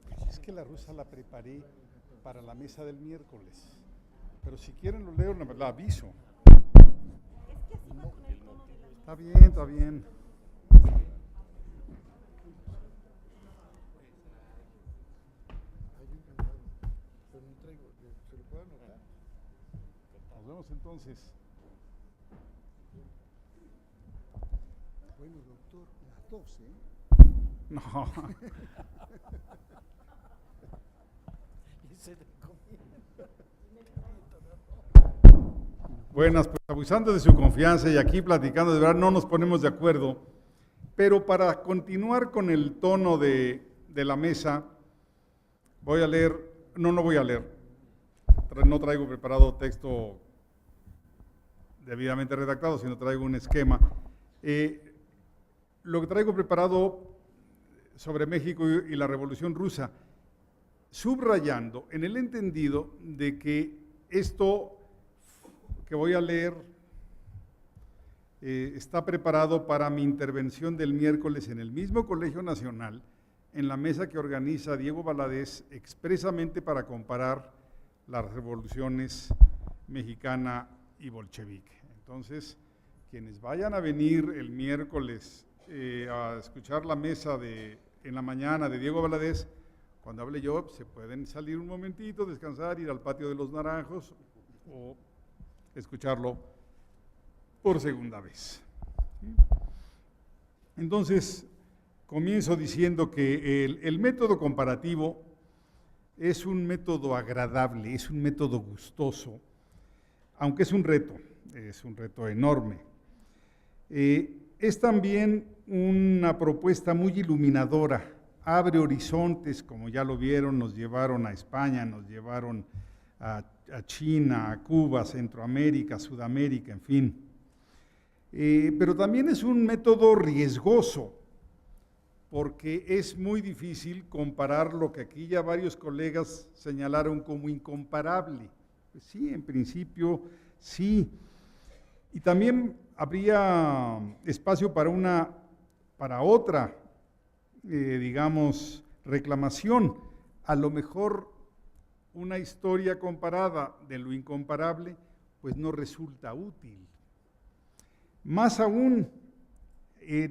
Pues es que la rusa la preparé para la mesa del miércoles. Pero si quieren lo leo, la aviso. Está bien, está bien. Nos vemos entonces. Bueno, doctor, las 12, ¿eh? No. Buenas, pues abusando de su confianza y aquí platicando, de verdad no nos ponemos de acuerdo, pero para continuar con el tono de la mesa, voy a leer, no voy a leer, no traigo preparado texto debidamente redactado, sino traigo un esquema. Lo que traigo preparado sobre México y la Revolución Rusa, subrayando en el entendido de que esto que voy a leer está preparado para mi intervención del miércoles en el mismo Colegio Nacional, en la mesa que organiza Diego Valadez expresamente para comparar las revoluciones mexicana y bolchevique. Entonces, quienes vayan a venir el miércoles a escuchar la mesa en la mañana de Diego Valadez, cuando hable yo, se pueden salir un momentito, descansar, ir al patio de los Naranjos o escucharlo por segunda vez. Entonces, comienzo diciendo que el método comparativo es un método agradable, es un método gustoso, aunque es un reto enorme. Es también una propuesta muy iluminadora, abre horizontes, como ya lo vieron, nos llevaron a España, nos llevaron a China, a Cuba, Centroamérica, Sudamérica, en fin. Pero también es un método riesgoso, porque es muy difícil comparar lo que aquí ya varios colegas señalaron como incomparable. Pues sí, en principio sí. Y también habría espacio para otra, digamos, reclamación. A lo mejor una historia comparada de lo incomparable, pues no resulta útil. Más aún,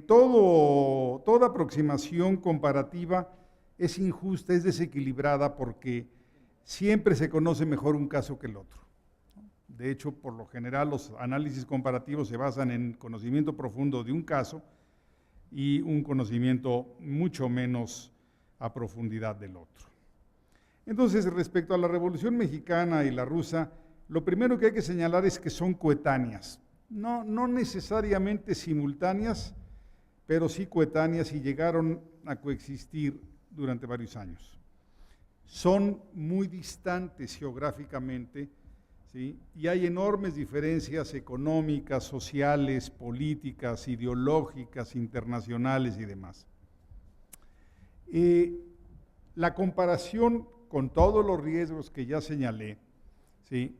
toda aproximación comparativa es injusta, es desequilibrada, porque siempre se conoce mejor un caso que el otro. De hecho, por lo general, los análisis comparativos se basan en conocimiento profundo de un caso y un conocimiento mucho menos a profundidad del otro. Entonces, respecto a la Revolución Mexicana y la rusa, lo primero que hay que señalar es que son coetáneas. No necesariamente simultáneas, pero sí coetáneas y llegaron a coexistir durante varios años. Son muy distantes geográficamente, ¿sí? Y hay enormes diferencias económicas, sociales, políticas, ideológicas, internacionales y demás. La comparación con todos los riesgos que ya señalé, ¿sí?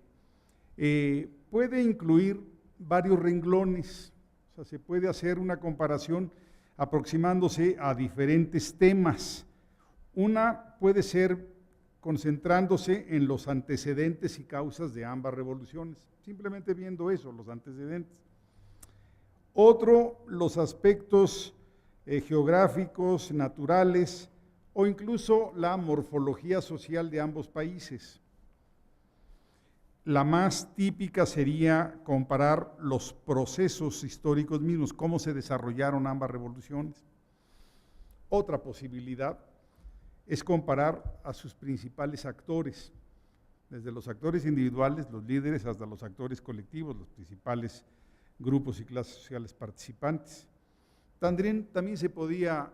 Puede incluir varios renglones, o sea, se puede hacer una comparación aproximándose a diferentes temas. Una puede ser concentrándose en los antecedentes y causas de ambas revoluciones, simplemente viendo eso, los antecedentes. Otro, los aspectos geográficos, naturales, o incluso la morfología social de ambos países. La más típica sería comparar los procesos históricos mismos, cómo se desarrollaron ambas revoluciones. Otra posibilidad es comparar a sus principales actores, desde los actores individuales, los líderes, hasta los actores colectivos, los principales grupos y clases sociales participantes. También se podría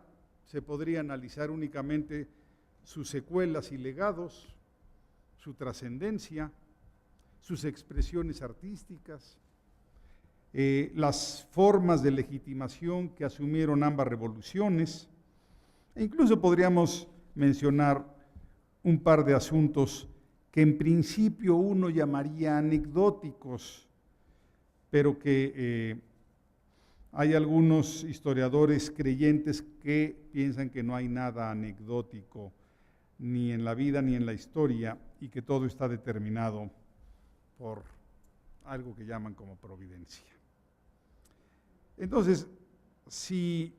analizar únicamente sus secuelas y legados, su trascendencia, sus expresiones artísticas, las formas de legitimación que asumieron ambas revoluciones, e incluso podríamos mencionar un par de asuntos que en principio uno llamaría anecdóticos, pero que Hay algunos historiadores creyentes que piensan que no hay nada anecdótico ni en la vida ni en la historia y que todo está determinado por algo que llaman como providencia. Entonces, si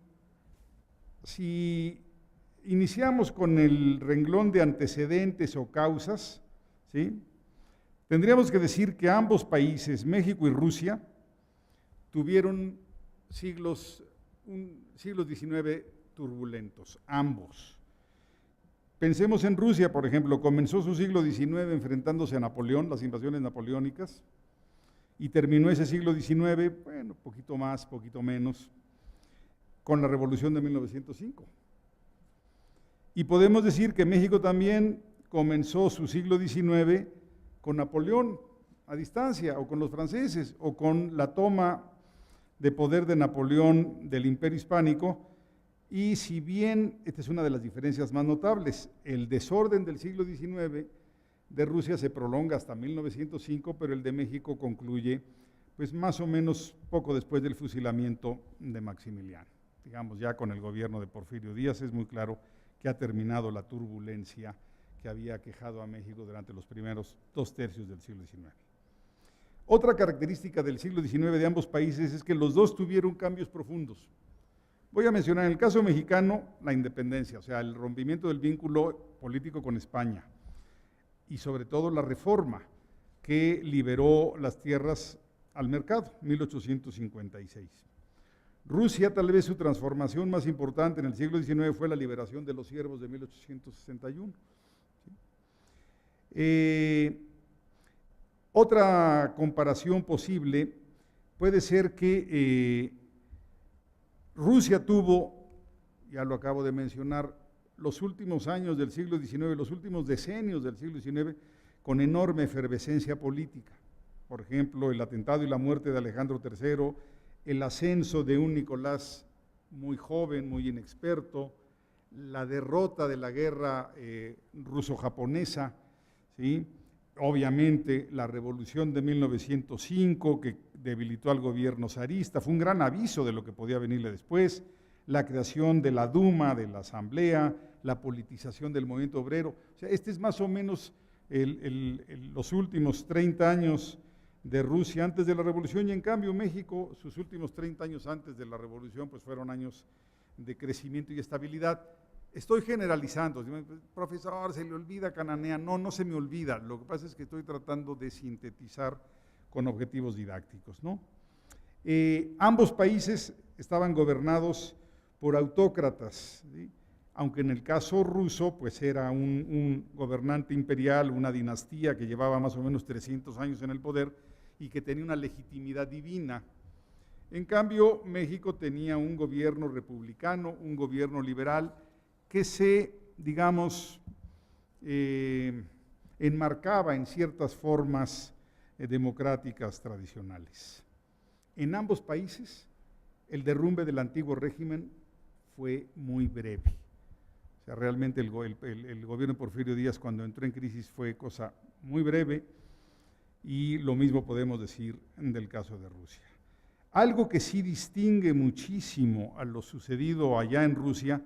iniciamos con el renglón de antecedentes o causas, ¿sí?, tendríamos que decir que ambos países, México y Rusia, tuvieron siglos XIX turbulentos, ambos. Pensemos en Rusia, por ejemplo, comenzó su siglo XIX enfrentándose a Napoleón, las invasiones napoleónicas, y terminó ese siglo XIX, bueno, poquito más, poquito menos, con la Revolución de 1905. Y podemos decir que México también comenzó su siglo XIX con Napoleón a distancia, o con los franceses, o con la toma de poder de Napoleón del Imperio Hispánico, y si bien esta es una de las diferencias más notables, el desorden del siglo XIX de Rusia se prolonga hasta 1905, pero el de México concluye pues más o menos poco después del fusilamiento de Maximiliano. Digamos, ya con el gobierno de Porfirio Díaz es muy claro que ha terminado la turbulencia que había aquejado a México durante los primeros 2/3 del siglo XIX. Otra característica del siglo XIX de ambos países es que los dos tuvieron cambios profundos. Voy a mencionar en el caso mexicano la independencia, o sea, el rompimiento del vínculo político con España y sobre todo la reforma que liberó las tierras al mercado, 1856. Rusia, tal vez su transformación más importante en el siglo XIX fue la liberación de los siervos de 1861. Otra comparación posible puede ser que Rusia tuvo, ya lo acabo de mencionar, los últimos años del siglo XIX, los últimos decenios del siglo XIX, con enorme efervescencia política. Por ejemplo, el atentado y la muerte de Alejandro III, el ascenso de un Nicolás muy joven, muy inexperto, la derrota de la guerra ruso-japonesa, ¿sí?, obviamente la revolución de 1905 que debilitó al gobierno zarista, fue un gran aviso de lo que podía venirle después, la creación de la Duma, de la Asamblea, la politización del movimiento obrero. O sea, este es más o menos los últimos 30 años de Rusia antes de la revolución, y en cambio México, sus últimos 30 años antes de la revolución, pues fueron años de crecimiento y estabilidad. Estoy generalizando, profesor, ¿se le olvida Cananea? No, no se me olvida, lo que pasa es que estoy tratando de sintetizar con objetivos didácticos, ¿no? Ambos países estaban gobernados por autócratas, ¿sí?, aunque en el caso ruso, pues era un gobernante imperial, una dinastía que llevaba más o menos 300 años en el poder y que tenía una legitimidad divina. En cambio, México tenía un gobierno republicano, un gobierno liberal, que se, digamos, enmarcaba en ciertas formas democráticas tradicionales. En ambos países, el derrumbe del antiguo régimen fue muy breve. O sea, realmente el gobierno de Porfirio Díaz, cuando entró en crisis, fue cosa muy breve, y lo mismo podemos decir del caso de Rusia. Algo que sí distingue muchísimo a lo sucedido allá en Rusia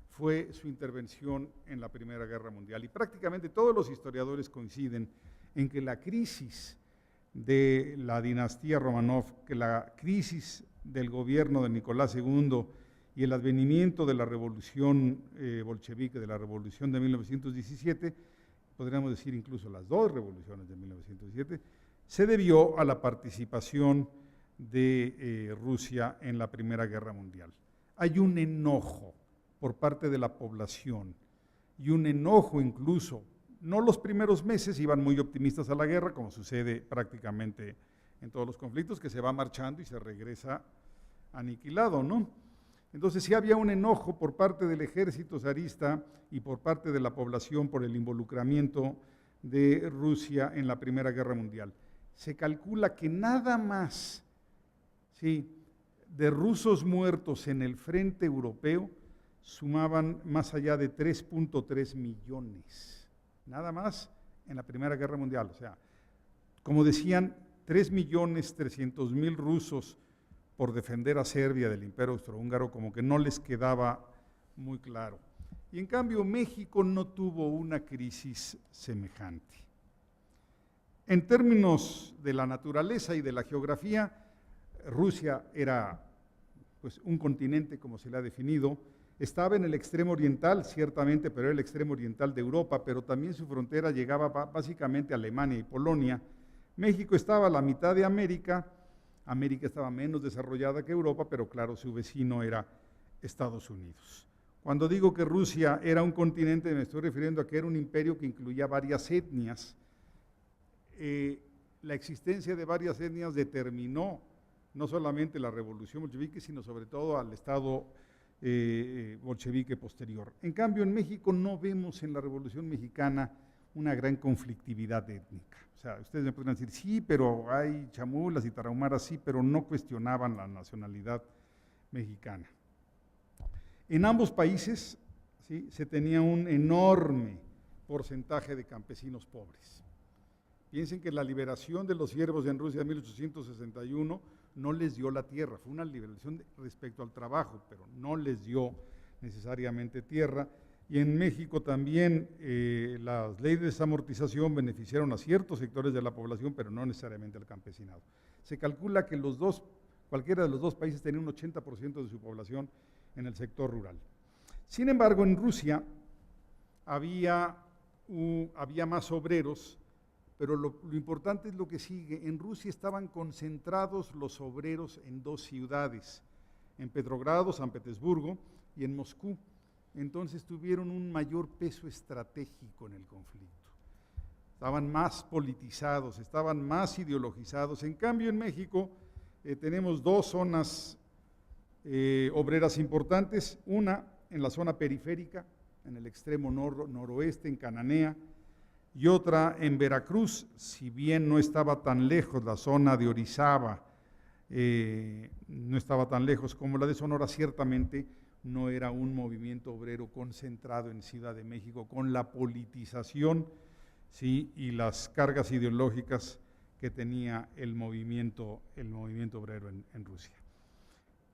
fue su intervención en la Primera Guerra Mundial. Y prácticamente todos los historiadores coinciden en que la crisis de la dinastía Románov, que la crisis del gobierno de Nicolás II y el advenimiento de la revolución bolchevique, de la revolución de 1917, podríamos decir incluso las dos revoluciones de 1917, se debió a la participación de Rusia en la Primera Guerra Mundial. Hay un enojo por parte de la población, y un enojo incluso, no los primeros meses iban muy optimistas a la guerra, como sucede prácticamente en todos los conflictos, que se va marchando y se regresa aniquilado, ¿no? Entonces sí había un enojo por parte del ejército zarista y por parte de la población por el involucramiento de Rusia en la Primera Guerra Mundial. Se calcula que nada más, sí, de rusos muertos en el frente europeo sumaban más allá de 3.3 millones, nada más en la Primera Guerra Mundial. O sea, como decían, 3.300.000 rusos por defender a Serbia del Imperio Austrohúngaro, como que no les quedaba muy claro. Y en cambio México no tuvo una crisis semejante. En términos de la naturaleza y de la geografía, Rusia era pues, un continente, como se le ha definido, estaba en el extremo oriental, ciertamente, pero era el extremo oriental de Europa, pero también su frontera llegaba básicamente a Alemania y Polonia. México estaba a la mitad de América, América estaba menos desarrollada que Europa, pero claro, su vecino era Estados Unidos. Cuando digo que Rusia era un continente, me estoy refiriendo a que era un imperio que incluía varias etnias. La existencia de varias etnias determinó no solamente la revolución bolchevique, sino sobre todo al Estado bolchevique posterior. En cambio, en México no vemos en la Revolución Mexicana una gran conflictividad étnica. O sea, ustedes me podrían decir, sí, pero hay chamulas y tarahumaras, sí, pero no cuestionaban la nacionalidad mexicana. En ambos países, ¿sí?, se tenía un enorme porcentaje de campesinos pobres. Piensen que la liberación de los siervos en Rusia en 1861 no les dio la tierra, fue una liberación respecto al trabajo, pero no les dio necesariamente tierra. Y en México también las leyes de desamortización beneficiaron a ciertos sectores de la población, pero no necesariamente al campesinado. Se calcula que cualquiera de los dos países tenía un 80% de su población en el sector rural. Sin embargo, en Rusia había más obreros, pero lo importante es lo que sigue. En Rusia estaban concentrados los obreros en dos ciudades, en Petrogrado, San Petersburgo, y en Moscú. Entonces tuvieron un mayor peso estratégico en el conflicto. Estaban más politizados, estaban más ideologizados. En cambio, en México tenemos dos zonas obreras importantes, una en la zona periférica, en el extremo noroeste, en Cananea, y otra en Veracruz, si bien no estaba tan lejos, la zona de Orizaba no estaba tan lejos como la de Sonora, ciertamente no era un movimiento obrero concentrado en Ciudad de México, con la politización, ¿sí?, y las cargas ideológicas que tenía el movimiento obrero en Rusia.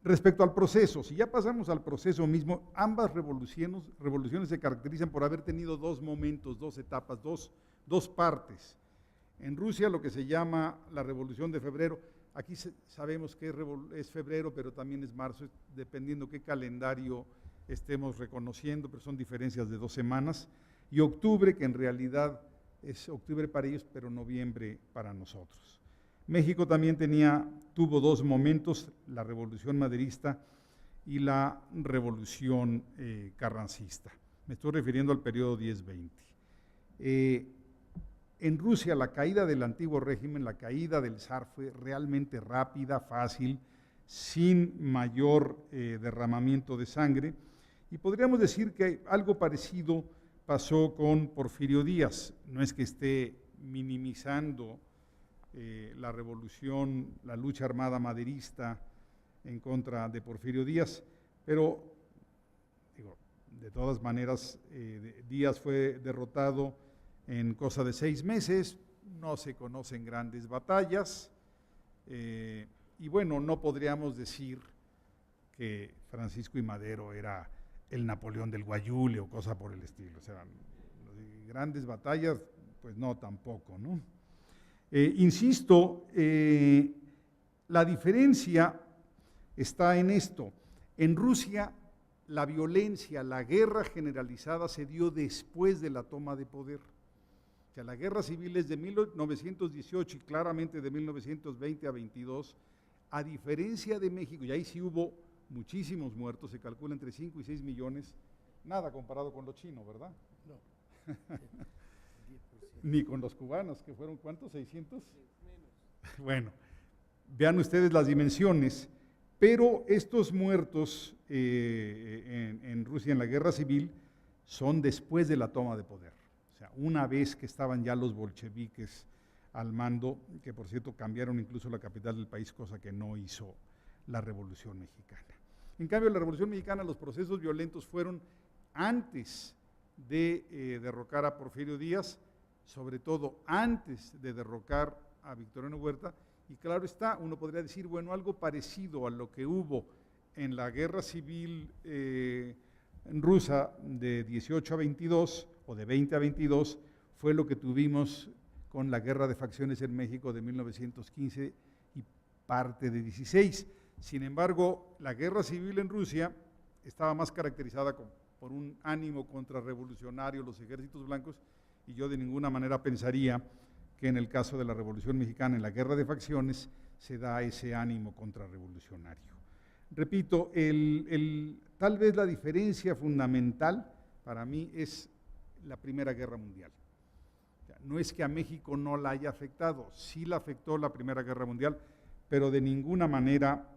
Respecto al proceso, si ya pasamos al proceso mismo, ambas revoluciones se caracterizan por haber tenido dos momentos, dos etapas, dos partes. En Rusia lo que se llama la Revolución de Febrero, aquí sabemos que es febrero, pero también es marzo, dependiendo qué calendario estemos reconociendo, pero son diferencias de 2 semanas, y octubre, que en realidad es octubre para ellos, pero noviembre para nosotros. México también tuvo dos momentos, la Revolución Maderista y la Revolución Carrancista. Me estoy refiriendo al periodo 10-20. En Rusia la caída del antiguo régimen, la caída del zar fue realmente rápida, fácil, sin mayor derramamiento de sangre, y podríamos decir que algo parecido pasó con Porfirio Díaz. No es que esté minimizando la revolución, la lucha armada maderista en contra de Porfirio Díaz, pero de todas maneras Díaz fue derrotado en cosa de 6 meses, no se conocen grandes batallas, y bueno, no podríamos decir que Francisco I. Madero era el Napoleón del Guayule o cosa por el estilo, o sea, grandes batallas, pues no, tampoco, ¿no? Insisto, la diferencia está en esto. En Rusia, la violencia, la guerra generalizada se dio después de la toma de poder. O sea, la guerra civil es de 1918 y claramente de 1920 a 22, a diferencia de México, y ahí sí hubo muchísimos muertos, se calcula entre 5 y 6 millones, nada comparado con lo chino, ¿verdad? No. Ni con los cubanos, que fueron, ¿cuántos? ¿600? Menos. Bueno, vean ustedes las dimensiones, pero estos muertos en Rusia en la guerra civil son después de la toma de poder. O sea, una vez que estaban ya los bolcheviques al mando, que por cierto cambiaron incluso la capital del país, cosa que no hizo la Revolución Mexicana. En cambio, la Revolución Mexicana, los procesos violentos fueron antes de derrocar a Porfirio Díaz, sobre todo antes de derrocar a Victoriano Huerta, Y claro está, uno podría decir, bueno, algo parecido a lo que hubo en la guerra civil rusa de 18 a 22 o de 20 a 22, fue lo que tuvimos con la guerra de facciones en México de 1915 y parte de 16. Sin embargo, la guerra civil en Rusia estaba más caracterizada por un ánimo contrarrevolucionario, los ejércitos blancos, y yo de ninguna manera pensaría que en el caso de la Revolución Mexicana, en la guerra de facciones, se da ese ánimo contrarrevolucionario. Repito, tal vez la diferencia fundamental para mí es la Primera Guerra Mundial. No es que a México no la haya afectado, sí la afectó la Primera Guerra Mundial, pero de ninguna manera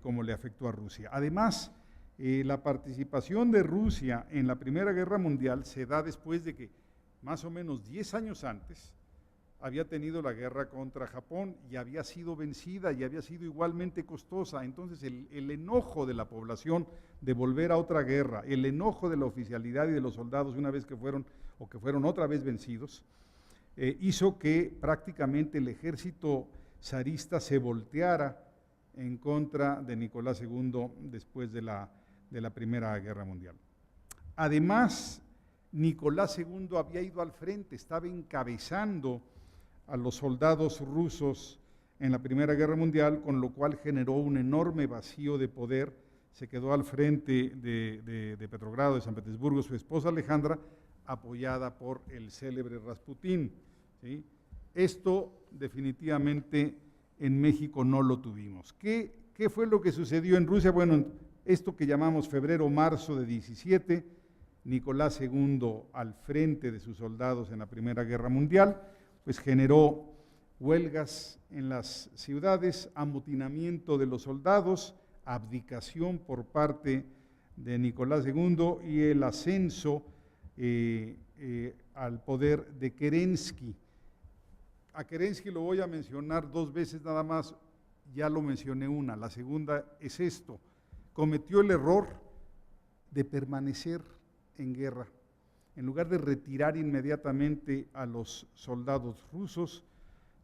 como le afectó a Rusia. Además, la participación de Rusia en la Primera Guerra Mundial se da después de que, más o menos 10 años antes, había tenido la guerra contra Japón y había sido vencida y había sido igualmente costosa. Entonces el enojo de la población de volver a otra guerra, el enojo de la oficialidad y de los soldados una vez que fueron otra vez vencidos, hizo que prácticamente el ejército zarista se volteara en contra de Nicolás II después de la Primera Guerra Mundial. Además, Nicolás II había ido al frente, estaba encabezando a los soldados rusos en la Primera Guerra Mundial, con lo cual generó un enorme vacío de poder. Se quedó al frente de Petrogrado, de San Petersburgo, su esposa Alejandra, apoyada por el célebre Rasputín, ¿sí? Esto definitivamente en México no lo tuvimos. ¿Qué fue lo que sucedió en Rusia? Bueno, esto que llamamos febrero-marzo de 17, Nicolás II al frente de sus soldados en la Primera Guerra Mundial, pues generó huelgas en las ciudades, amotinamiento de los soldados, abdicación por parte de Nicolás II y el ascenso al poder de Kerensky. A Kerensky lo voy a mencionar 2 veces nada más, ya lo mencioné una, la segunda es esto: cometió el error de permanecer en guerra. En lugar de retirar inmediatamente a los soldados rusos,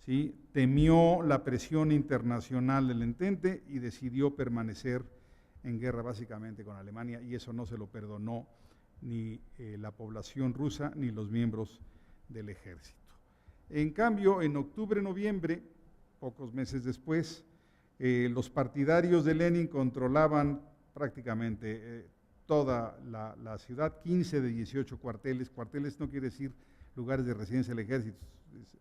¿sí?, temió la presión internacional del Entente y decidió permanecer en guerra básicamente con Alemania, y eso no se lo perdonó ni la población rusa ni los miembros del ejército. En cambio, en octubre-noviembre, pocos meses después, los partidarios de Lenin controlaban prácticamente toda la ciudad, 15 de 18 cuarteles. Cuarteles no quiere decir lugares de residencia del ejército,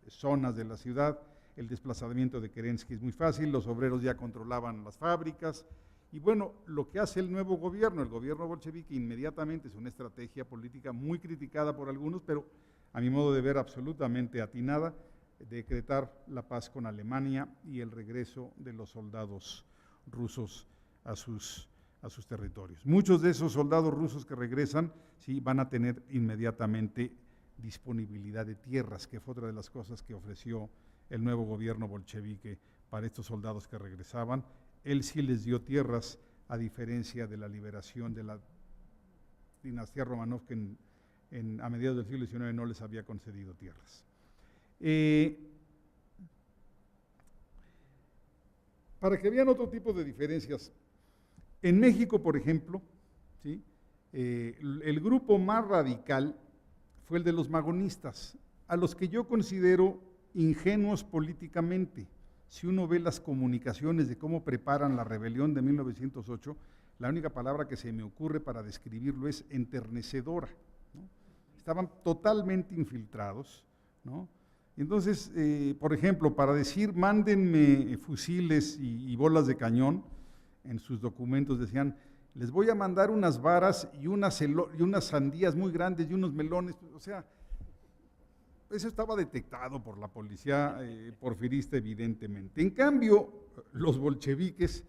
zonas de la ciudad. El desplazamiento de Kerensky es muy fácil, los obreros ya controlaban las fábricas. Y bueno, lo que hace el nuevo gobierno, el gobierno bolchevique, inmediatamente es una estrategia política muy criticada por algunos, pero a mi modo de ver absolutamente atinada, decretar la paz con Alemania y el regreso de los soldados rusos a sus territorios. Muchos de esos soldados rusos que regresan, sí, van a tener inmediatamente disponibilidad de tierras, que fue otra de las cosas que ofreció el nuevo gobierno bolchevique para estos soldados que regresaban. Él sí les dio tierras, a diferencia de la liberación de la dinastía Romanov, que a mediados del siglo XIX no les había concedido tierras. Para que vean otro tipo de diferencias, en México, por ejemplo, ¿sí?, el grupo más radical fue el de los magonistas, a los que yo considero ingenuos políticamente. Si uno ve las comunicaciones de cómo preparan la rebelión de 1908, la única palabra que se me ocurre para describirlo es enternecedora, ¿no? Estaban totalmente infiltrados, ¿no? Entonces, por ejemplo, para decir mándenme fusiles y bolas de cañón, en sus documentos decían, les voy a mandar unas varas y unas sandías muy grandes y unos melones. O sea, eso estaba detectado por la policía porfirista evidentemente. En cambio, los bolcheviques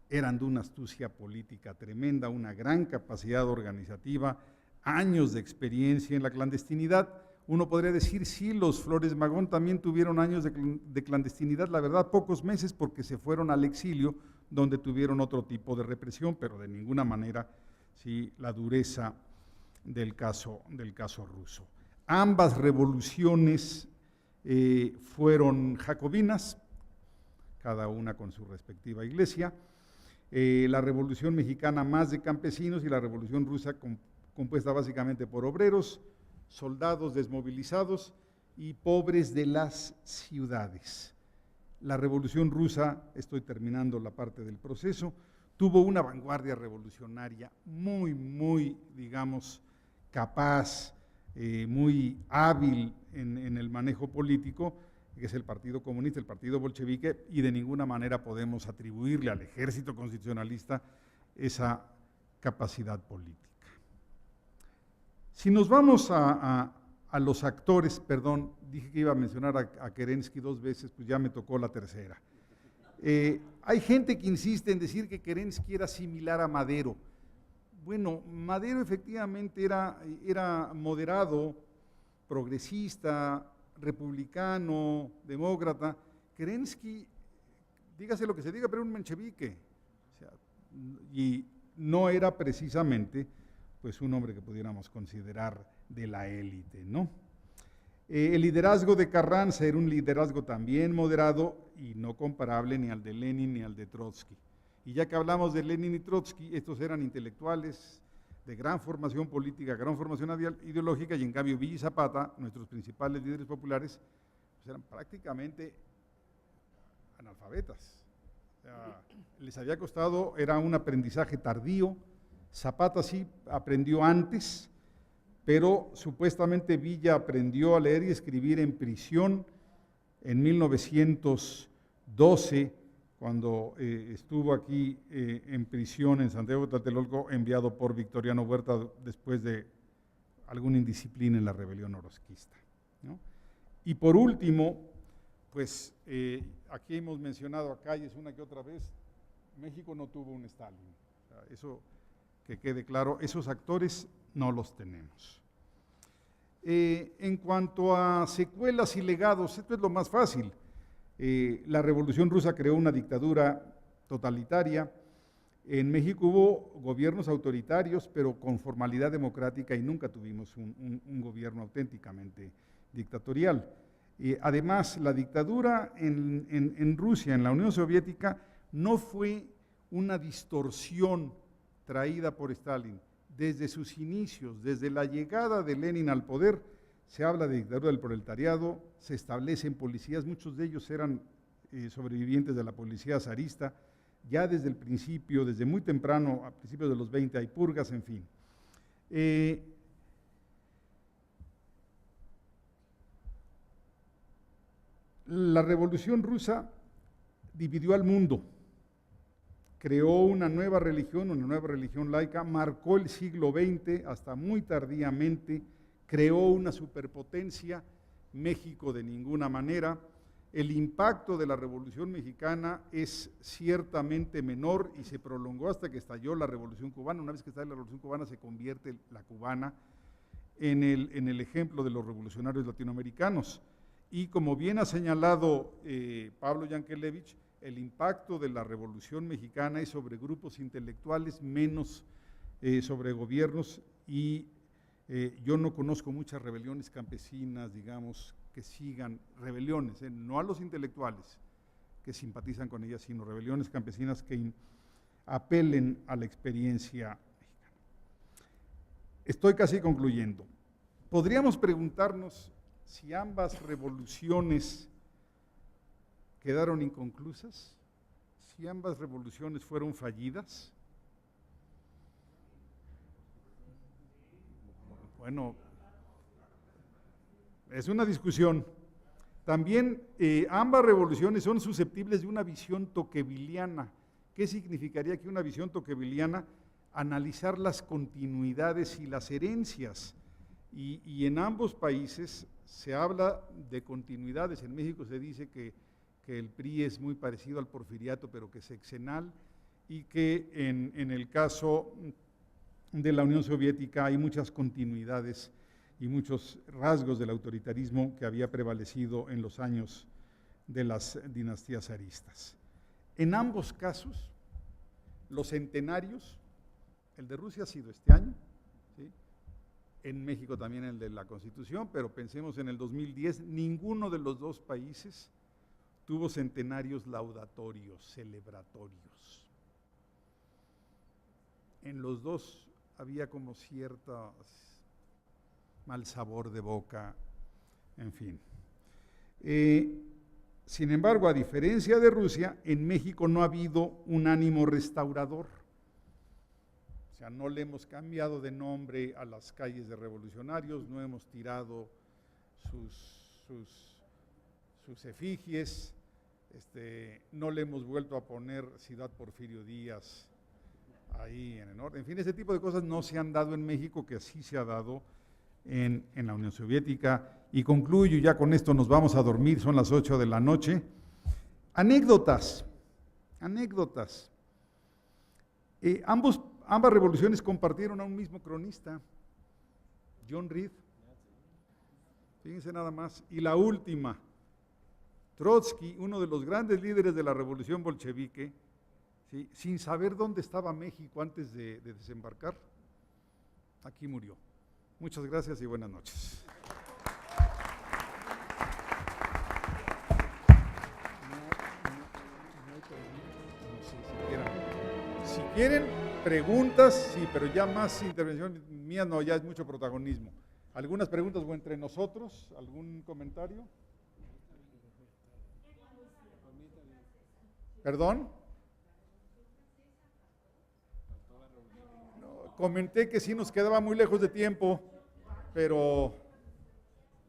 eran de una astucia política tremenda, una gran capacidad organizativa, años de experiencia en la clandestinidad. Uno podría decir, sí, los Flores Magón también tuvieron años de clandestinidad, la verdad, pocos meses, porque se fueron al exilio, donde tuvieron otro tipo de represión, pero de ninguna manera, sí, la dureza del caso ruso. Ambas revoluciones fueron jacobinas. cada una con su respectiva iglesia. La Revolución Mexicana más de campesinos y la Revolución Rusa compuesta básicamente por obreros, soldados desmovilizados y pobres de las ciudades. La Revolución Rusa, estoy terminando la parte del proceso, tuvo una vanguardia revolucionaria muy, digamos, capaz, muy hábil en el manejo político, que es el Partido Comunista, el Partido Bolchevique, y de ninguna manera podemos atribuirle al ejército constitucionalista esa capacidad política. Si nos vamos a los actores, perdón, dije que iba a mencionar a Kerensky 2 veces, pues ya me tocó la tercera. Hay gente que insiste en decir que Kerensky era similar a Madero. Bueno, Madero efectivamente era moderado, progresista, republicano, demócrata. Kerensky, dígase lo que se diga, pero era un menchevique. O sea, y no era precisamente pues, un hombre que pudiéramos considerar de la élite, ¿no? El liderazgo de Carranza era un liderazgo también moderado y no comparable ni al de Lenin ni al de Trotsky. Y ya que hablamos de Lenin y Trotsky, estos eran intelectuales de gran formación política, gran formación ideológica, y en cambio Villa y Zapata, nuestros principales líderes populares, pues eran prácticamente analfabetas. O sea, les había costado, era un aprendizaje tardío. Zapata sí aprendió antes, pero supuestamente Villa aprendió a leer y escribir en prisión en 1912, cuando estuvo aquí en prisión en Santiago de Tlatelolco, enviado por Victoriano Huerta después de alguna indisciplina en la rebelión orozquista, ¿no? Y por último, pues aquí hemos mencionado a Calles una que otra vez, México no tuvo un Stalin. O sea, eso que quede claro, esos actores no los tenemos. En cuanto a secuelas y legados, esto es lo más fácil. La Revolución Rusa creó una dictadura totalitaria. En México hubo gobiernos autoritarios, pero con formalidad democrática, y nunca tuvimos un gobierno auténticamente dictatorial. Además, la dictadura en Rusia, en la Unión Soviética, no fue una distorsión traída por Stalin. Desde sus inicios, desde la llegada de Lenin al poder, se habla de dictadura del proletariado, se establecen policías, muchos de ellos eran sobrevivientes de la policía zarista, ya desde el principio, desde muy temprano, a principios de los 20, hay purgas, en fin. La Revolución Rusa dividió al mundo, creó una nueva religión laica, marcó el siglo XX hasta muy tardíamente, creó una superpotencia, México de ninguna manera. El impacto de la Revolución Mexicana es ciertamente menor y se prolongó hasta que estalló la Revolución Cubana. Una vez que estalla la Revolución Cubana se convierte la cubana en el ejemplo de los revolucionarios latinoamericanos. Y como bien ha señalado Pablo Yankelevich, el impacto de la Revolución Mexicana es sobre grupos intelectuales, menos sobre gobiernos, y yo no conozco muchas rebeliones campesinas, digamos, que sigan rebeliones, no a los intelectuales que simpatizan con ellas, sino rebeliones campesinas que apelen a la experiencia mexicana. Estoy casi concluyendo. Podríamos preguntarnos si ambas revoluciones quedaron inconclusas, si ambas revoluciones fueron fallidas. Bueno, es una discusión. También ambas revoluciones son susceptibles de una visión tocqueviliana. ¿Qué significaría que una visión tocqueviliana? Analizar las continuidades y las herencias. Y en ambos países se habla de continuidades. En México se dice que el PRI es muy parecido al porfiriato, pero que es sexenal, y que en el caso de la Unión Soviética hay muchas continuidades y muchos rasgos del autoritarismo que había prevalecido en los años de las dinastías zaristas. En ambos casos, los centenarios, el de Rusia ha sido este año, ¿sí? En México también el de la Constitución, pero pensemos en el 2010, ninguno de los dos países tuvo centenarios laudatorios, celebratorios. En los dos había como cierto mal sabor de boca, en fin. Sin embargo, a diferencia de Rusia, en México no ha habido un ánimo restaurador. O sea, no le hemos cambiado de nombre a las calles de revolucionarios, no hemos tirado sus efigies, no le hemos vuelto a poner Ciudad Porfirio Díaz ahí en el norte. En fin, ese tipo de cosas no se han dado en México, que así se ha dado en la Unión Soviética. Y concluyo, ya con esto nos vamos a dormir, son las 8 de la noche. Anécdotas. Ambas revoluciones compartieron a un mismo cronista, John Reed. Fíjense nada más. Y la última, Trotsky, uno de los grandes líderes de la revolución bolchevique, ¿sí?, sin saber dónde estaba México antes de desembarcar, aquí murió. Muchas gracias y buenas noches. Si quieren preguntas, sí, pero ya más intervención mía no, ya es mucho protagonismo. ¿Algunas preguntas o entre nosotros? ¿Algún comentario? ¿Perdón? No, comenté que sí nos quedaba muy lejos de tiempo, pero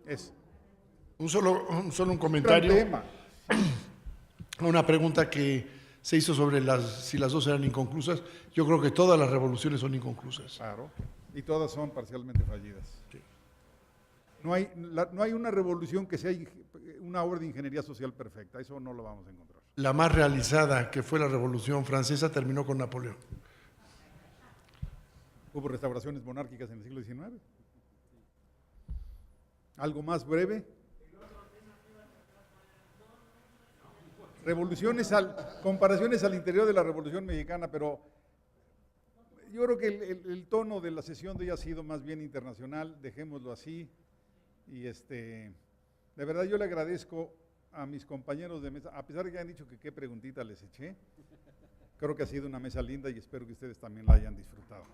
es Solo un comentario. gran tema. Una pregunta que se hizo sobre si las dos eran inconclusas. Yo creo que todas las revoluciones son inconclusas. Claro, y todas son parcialmente fallidas. Sí. No hay una revolución que sea una obra de ingeniería social perfecta, eso no lo vamos a encontrar. La más realizada, que fue la Revolución Francesa, terminó con Napoleón. Hubo restauraciones monárquicas en el siglo XIX. ¿Algo más breve? Comparaciones al interior de la Revolución Mexicana, pero yo creo que el tono de la sesión de hoy ha sido más bien internacional, dejémoslo así. Y de verdad yo le agradezco a mis compañeros de mesa, a pesar de que han dicho que qué preguntita les eché, creo que ha sido una mesa linda y espero que ustedes también la hayan disfrutado.